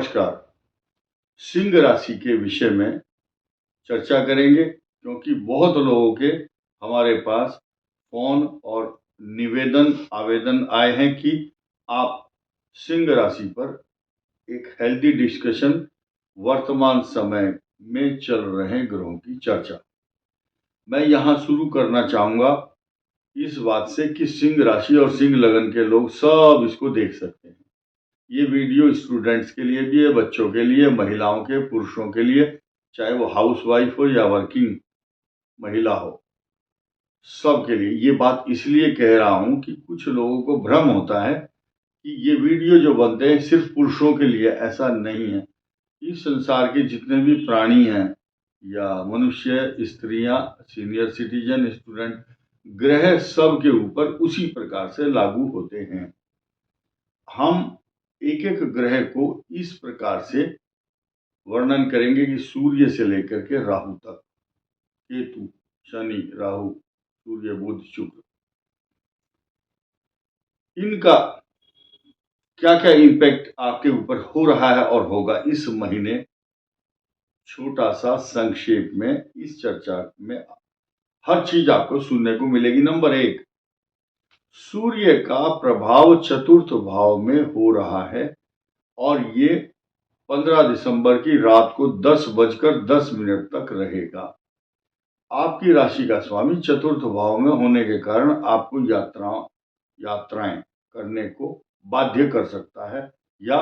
नमस्कार। सिंह राशि के विषय में चर्चा करेंगे क्योंकि बहुत लोगों के हमारे पास फोन और आवेदन आए हैं कि आप सिंह राशि पर एक हेल्दी डिस्कशन, वर्तमान समय में चल रहे ग्रहों की चर्चा। मैं यहाँ शुरू करना चाहूँगा इस बात से कि सिंह राशि और सिंह लगन के लोग सब इसको देख सकते हैं। ये वीडियो स्टूडेंट्स के लिए भी है, बच्चों के लिए, महिलाओं के, पुरुषों के लिए, चाहे वो हाउसवाइफ हो या वर्किंग महिला हो, सब के लिए। ये बात इसलिए कह रहा हूँ कि कुछ लोगों को भ्रम होता है कि ये वीडियो जो बनते हैं सिर्फ पुरुषों के लिए। ऐसा नहीं है। इस संसार के जितने भी प्राणी हैं या मनुष्य, स्त्रियां, सीनियर सिटीजन, स्टूडेंट, ग्रह सब के ऊपर उसी प्रकार से लागू होते हैं। हम एक एक ग्रह को इस प्रकार से वर्णन करेंगे कि सूर्य से लेकर के राहु तक, केतु, शनि, राहु, सूर्य, बुध, शुक्र, इनका क्या क्या इम्पैक्ट आपके ऊपर हो रहा है और होगा इस महीने, छोटा सा संक्षेप में इस चर्चा में हर चीज आपको सुनने को मिलेगी। नंबर 1, सूर्य का प्रभाव चतुर्थ भाव में हो रहा है और ये 15 दिसंबर की रात को 10:10 तक रहेगा। आपकी राशि का स्वामी चतुर्थ भाव में होने के कारण आपको यात्राएं करने को बाध्य कर सकता है या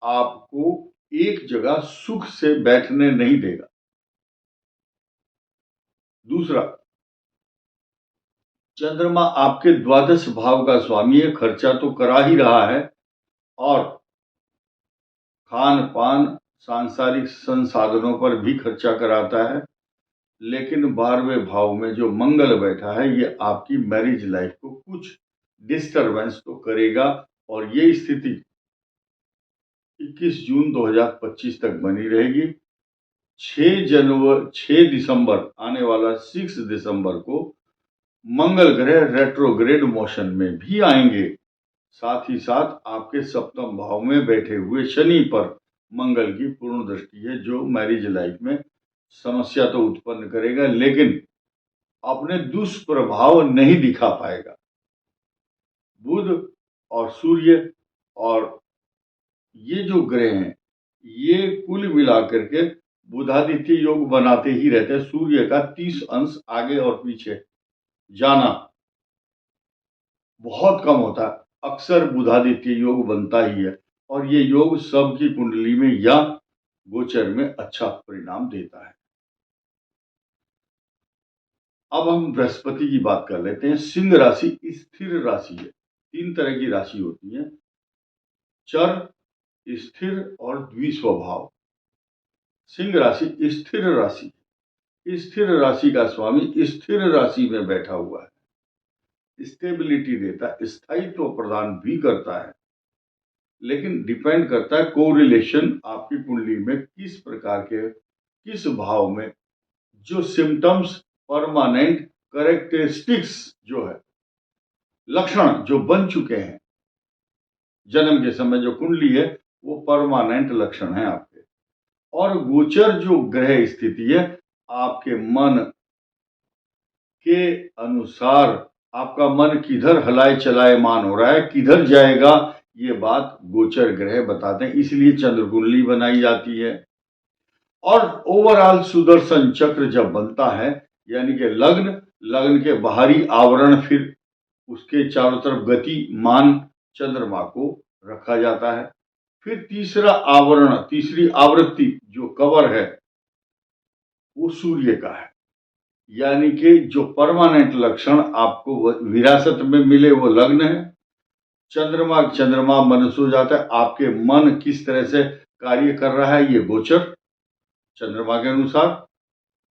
आपको एक जगह सुख से बैठने नहीं देगा। दूसरा, चंद्रमा आपके द्वादश भाव का स्वामी है, खर्चा तो करा ही रहा है और खान पान, सांसारिक संसाधनों पर भी खर्चा कराता है। लेकिन 12वें भाव में जो मंगल बैठा है ये आपकी मैरिज लाइफ को कुछ डिस्टरबेंस तो करेगा और ये स्थिति 21 जून 2025 तक बनी रहेगी। 6 दिसंबर आने वाला 6 दिसंबर को मंगल ग्रह रेट्रोग्रेड मोशन में भी आएंगे। साथ ही साथ आपके सप्तम भाव में बैठे हुए शनि पर मंगल की पूर्ण दृष्टि है, जो मैरिज लाइफ में समस्या तो उत्पन्न करेगा लेकिन अपने दुष्प्रभाव नहीं दिखा पाएगा। बुध और सूर्य और ये जो ग्रह हैं ये कुल मिलाकर के बुधादित्य योग बनाते ही रहते हैं। सूर्य का 30 अंश आगे और पीछे जाना बहुत कम होता है, अक्सर बुधादित्य योग बनता ही है और ये योग सबकी कुंडली में या गोचर में अच्छा परिणाम देता है। अब हम बृहस्पति की बात कर लेते हैं। सिंह राशि स्थिर राशि है। 3 तरह की राशि होती है, चर, स्थिर और द्विस्वभाव। सिंह राशि स्थिर राशि, स्थिर राशि का स्वामी स्थिर राशि में बैठा हुआ है, स्टेबिलिटी देता है, स्थायित्व प्रदान भी करता है, लेकिन डिपेंड करता है कोरिलेशन आपकी कुंडली में किस प्रकार के, किस भाव में जो सिम्टम्स, परमानेंट कैरेक्टरिस्टिक्स जो है, लक्षण जो बन चुके हैं जन्म के समय, जो कुंडली है वो परमानेंट लक्षण है आपके। और गोचर जो ग्रह स्थिति है आपके मन के अनुसार, आपका मन किधर हलाए चलायमान हो रहा है, किधर जाएगा, ये बात गोचर ग्रह बताते हैं। इसलिए चंद्र कुंडली बनाई जाती है। और ओवरऑल सुदर्शन चक्र जब बनता है, यानी कि लग्न के बाहरी आवरण, फिर उसके चारों तरफ गतिमान चंद्रमा को रखा जाता है। फिर तीसरा आवरण, तीसरी आवृत्ति जो कवर है वो सूर्य का है, यानी कि जो परमानेंट लक्षण आपको विरासत में मिले वो लग्न है। चंद्रमा मनस हो जाता है, आपके मन किस तरह से कार्य कर रहा है ये गोचर चंद्रमा के अनुसार।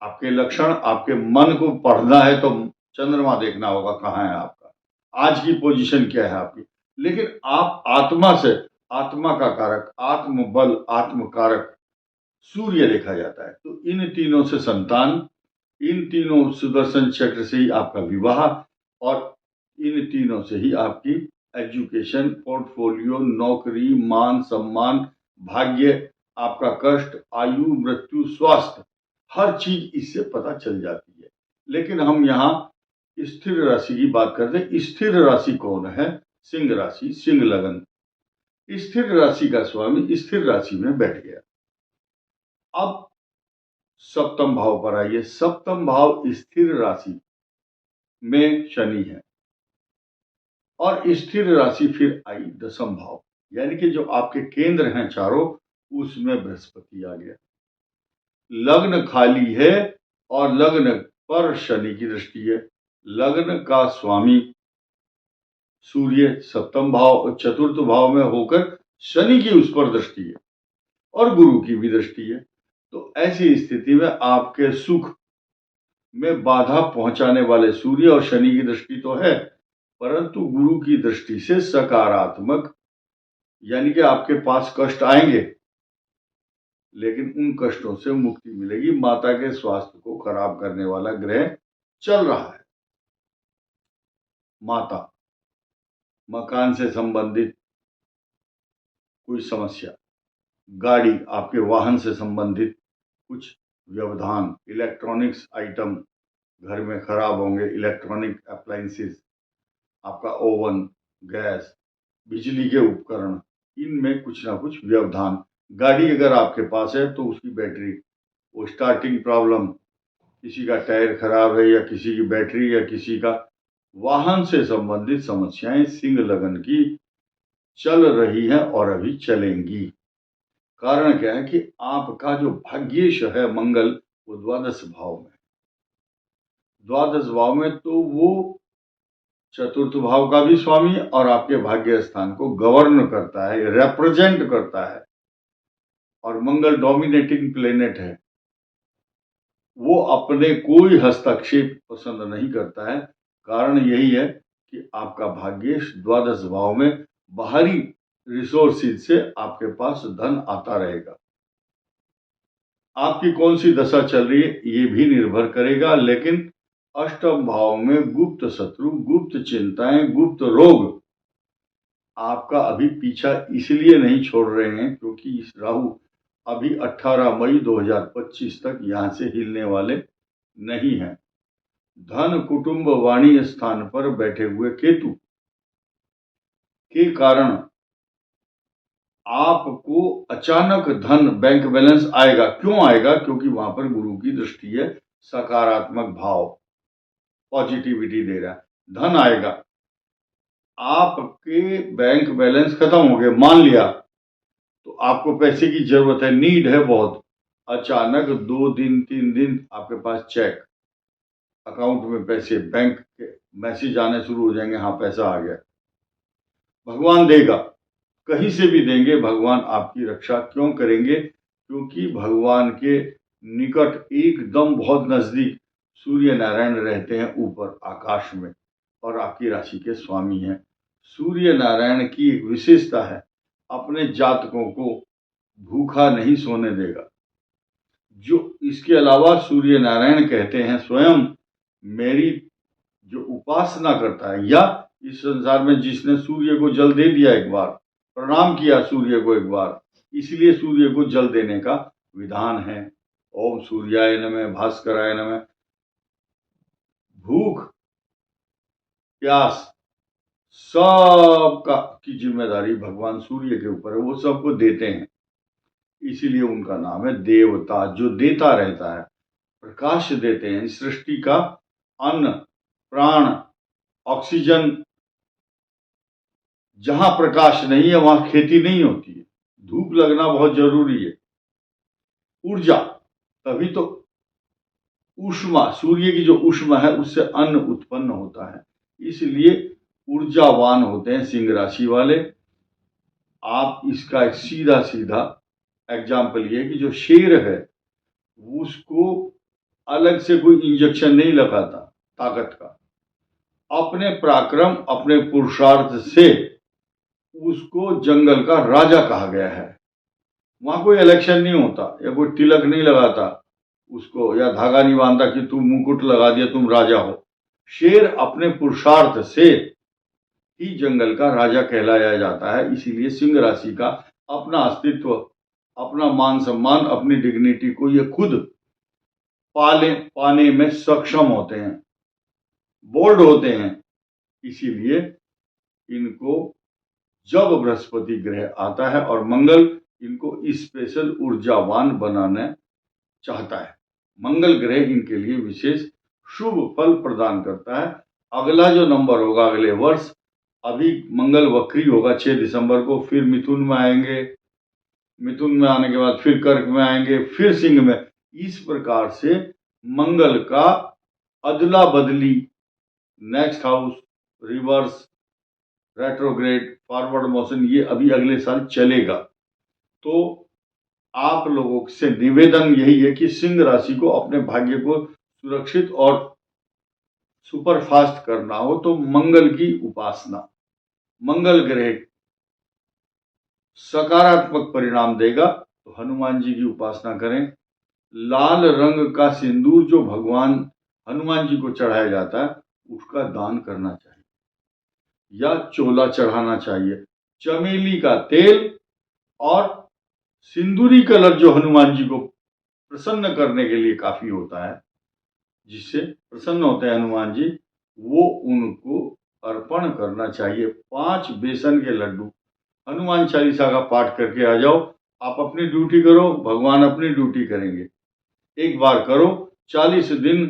आपके लक्षण, आपके मन को पढ़ना है तो चंद्रमा देखना होगा कहाँ है आपका, आज की पोजीशन क्या है आपकी। लेकिन आप आत्मा से, आत्मा का कारक, आत्मबल, आत्मकारक सूर्य देखा जाता है। तो इन तीनों से संतान, इन तीनों सुदर्शन चक्र से ही आपका विवाह और इन तीनों से ही आपकी एजुकेशन, पोर्टफोलियो, नौकरी, मान सम्मान, भाग्य, आपका कष्ट, आयु, मृत्यु, स्वास्थ्य, हर चीज इससे पता चल जाती है। लेकिन हम यहाँ स्थिर राशि की बात करते हैं। स्थिर राशि कौन है? सिंह राशि, सिंह लगन। स्थिर राशि का स्वामी स्थिर राशि में बैठ गया। अब सप्तम भाव पर आइए। सप्तम भाव स्थिर राशि में शनि है और स्थिर राशि फिर आई दशम भाव, यानी कि जो आपके केंद्र हैं चारों, उसमें बृहस्पति आ गया। लग्न खाली है और लग्न पर शनि की दृष्टि है। लग्न का स्वामी सूर्य सप्तम भाव चतुर्थ भाव में होकर शनि की उस पर दृष्टि है और गुरु की भी दृष्टि है। तो ऐसी स्थिति में आपके सुख में बाधा पहुंचाने वाले सूर्य और शनि की दृष्टि तो है, परंतु गुरु की दृष्टि से सकारात्मक, यानी कि आपके पास कष्ट आएंगे लेकिन उन कष्टों से मुक्ति मिलेगी। माता के स्वास्थ्य को खराब करने वाला ग्रह चल रहा है। माता, मकान से संबंधित कोई समस्या, गाड़ी, आपके वाहन से संबंधित कुछ व्यवधान, इलेक्ट्रॉनिक्स आइटम घर में खराब होंगे, इलेक्ट्रॉनिक अप्लायंसेस, आपका ओवन, गैस, बिजली के उपकरण, इनमें कुछ ना कुछ व्यवधान। गाड़ी अगर आपके पास है तो उसकी बैटरी, वो स्टार्टिंग प्रॉब्लम, किसी का टायर खराब है या किसी की बैटरी या किसी का वाहन से संबंधित समस्याएं सिंह लगन की चल रही हैं और अभी चलेंगी। कारण क्या है कि आपका जो भाग्येश है मंगल, वो द्वादश भाव में। द्वादश भाव में तो वो चतुर्थ भाव का भी स्वामी और आपके भाग्य स्थान को गवर्न करता है, रिप्रेजेंट करता है। और मंगल डोमिनेटिंग प्लेनेट है, वो अपने कोई हस्तक्षेप पसंद नहीं करता है। कारण यही है कि आपका भाग्येश द्वादश भाव में बाहरी रिसोर्सेज से आपके पास धन आता रहेगा। आपकी कौन सी दशा चल रही है ये भी निर्भर करेगा, लेकिन अष्टम भाव में गुप्त शत्रु, गुप्त चिंताएं, गुप्त रोग आपका अभी पीछा इसलिए नहीं छोड़ रहे हैं क्योंकि इस राहु अभी 18 मई 2025 तक यहां से हिलने वाले नहीं हैं। धन, कुटुंब, वाणी स्थान पर बैठे हुए केतु के कारण आपको अचानक धन, बैंक बैलेंस आएगा। क्यों आएगा? क्योंकि वहां पर गुरु की दृष्टि है, सकारात्मक भाव, पॉजिटिविटी दे रहा है, धन आएगा। आपके बैंक बैलेंस खत्म हो गए, मान लिया, तो आपको पैसे की जरूरत है, नीड है बहुत, अचानक 2 दिन 3 दिन आपके पास चेक, अकाउंट में पैसे, बैंक के मैसेज आने शुरू हो जाएंगे, हाँ पैसा आ गया। भगवान देगा, कहीं से भी देंगे, भगवान आपकी रक्षा क्यों करेंगे? क्योंकि भगवान के निकट एकदम बहुत नजदीक सूर्य नारायण रहते हैं ऊपर आकाश में और आपकी राशि के स्वामी हैं। सूर्य नारायण की एक विशेषता है, अपने जातकों को भूखा नहीं सोने देगा। जो इसके अलावा सूर्य नारायण कहते हैं स्वयं मेरी जो उपासना करता है, या इस संसार में जिसने सूर्य को जल दे दिया, एक बार प्रणाम किया सूर्य को एक बार, इसलिए सूर्य को जल देने का विधान है। ओम सूर्याय नमः, भास्कराय नमः। भूख प्यास सबका की जिम्मेदारी भगवान सूर्य के ऊपर है, वो सबको देते हैं, इसीलिए उनका नाम है देवता, जो देता रहता है, प्रकाश देते हैं। सृष्टि का अन्न, प्राण, ऑक्सीजन, जहां प्रकाश नहीं है वहां खेती नहीं होती है, धूप लगना बहुत जरूरी है। ऊर्जा, तभी तो ऊष्मा, सूर्य की जो ऊष्मा है उससे अन्न उत्पन्न होता है, इसलिए ऊर्जावान होते हैं सिंह राशि वाले। आप इसका एक सीधा सीधा एग्जाम्पल ये है कि जो शेर है उसको अलग से कोई इंजेक्शन नहीं लगाता ताकत का, अपने पराक्रम, अपने पुरुषार्थ से उसको जंगल का राजा कहा गया है। वहां कोई इलेक्शन नहीं होता या कोई तिलक नहीं लगाता उसको, या धागा नहीं बांधता कि तुम मुकुट लगा दिया तुम राजा हो। शेर अपने पुरुषार्थ से ही जंगल का राजा कहलाया जाता है, इसीलिए सिंह राशि का अपना अस्तित्व, अपना मान सम्मान, अपनी डिग्निटी को ये खुद पाने में सक्षम होते हैं, बोल्ड होते हैं। इसीलिए इनको जब बृहस्पति ग्रह आता है और मंगल इनको स्पेशल ऊर्जावान बनाना चाहता है, मंगल ग्रह इनके लिए विशेष शुभ फल प्रदान करता है। अगला जो नंबर होगा अगले वर्ष, अभी मंगल वक्री होगा 6 दिसंबर को, फिर मिथुन में आएंगे, मिथुन में आने के बाद फिर कर्क में आएंगे, फिर सिंह में। इस प्रकार से मंगल का अदला बदली, next house, reverse, retrograde, forward motion, ये अभी अगले साल चलेगा। तो आप लोगों से निवेदन यही है कि सिंह राशि को अपने भाग्य को सुरक्षित और सुपरफास्ट करना हो तो मंगल की उपासना, मंगल ग्रह सकारात्मक परिणाम देगा तो हनुमान जी की उपासना करें। लाल रंग का सिंदूर जो भगवान हनुमान जी को चढ़ाया जाता है उसका दान करना चाहिए या चोला चढ़ाना चाहिए। चमेली का तेल और सिंदूरी कलर जो हनुमान जी को प्रसन्न करने के लिए काफी होता है, जिससे प्रसन्न होते हैं हनुमान जी, वो उनको अर्पण करना चाहिए। 5 बेसन के लड्डू, हनुमान चालीसा का पाठ करके आ जाओ। आप अपनी ड्यूटी करो, भगवान अपनी ड्यूटी करेंगे। एक बार करो, 40 दिन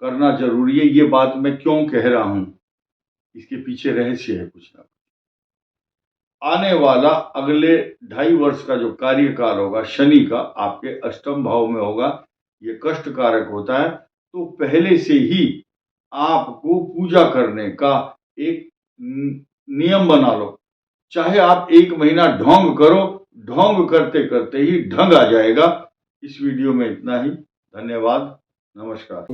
करना जरूरी है। ये बात मैं क्यों कह रहा हूं, इसके पीछे रहस्य है कुछ ना कुछ। आने वाला अगले 2.5 वर्ष का जो कार्यकाल होगा शनि का आपके अष्टम भाव में होगा, ये कष्ट कारक होता है। तो पहले से ही आपको पूजा करने का एक नियम बना लो। चाहे आप 1 महीना ढोंग करो, ढोंग करते करते ही ढंग आ जाएगा। इस वीडियो में इतना ही। धन्यवाद, नमस्कार।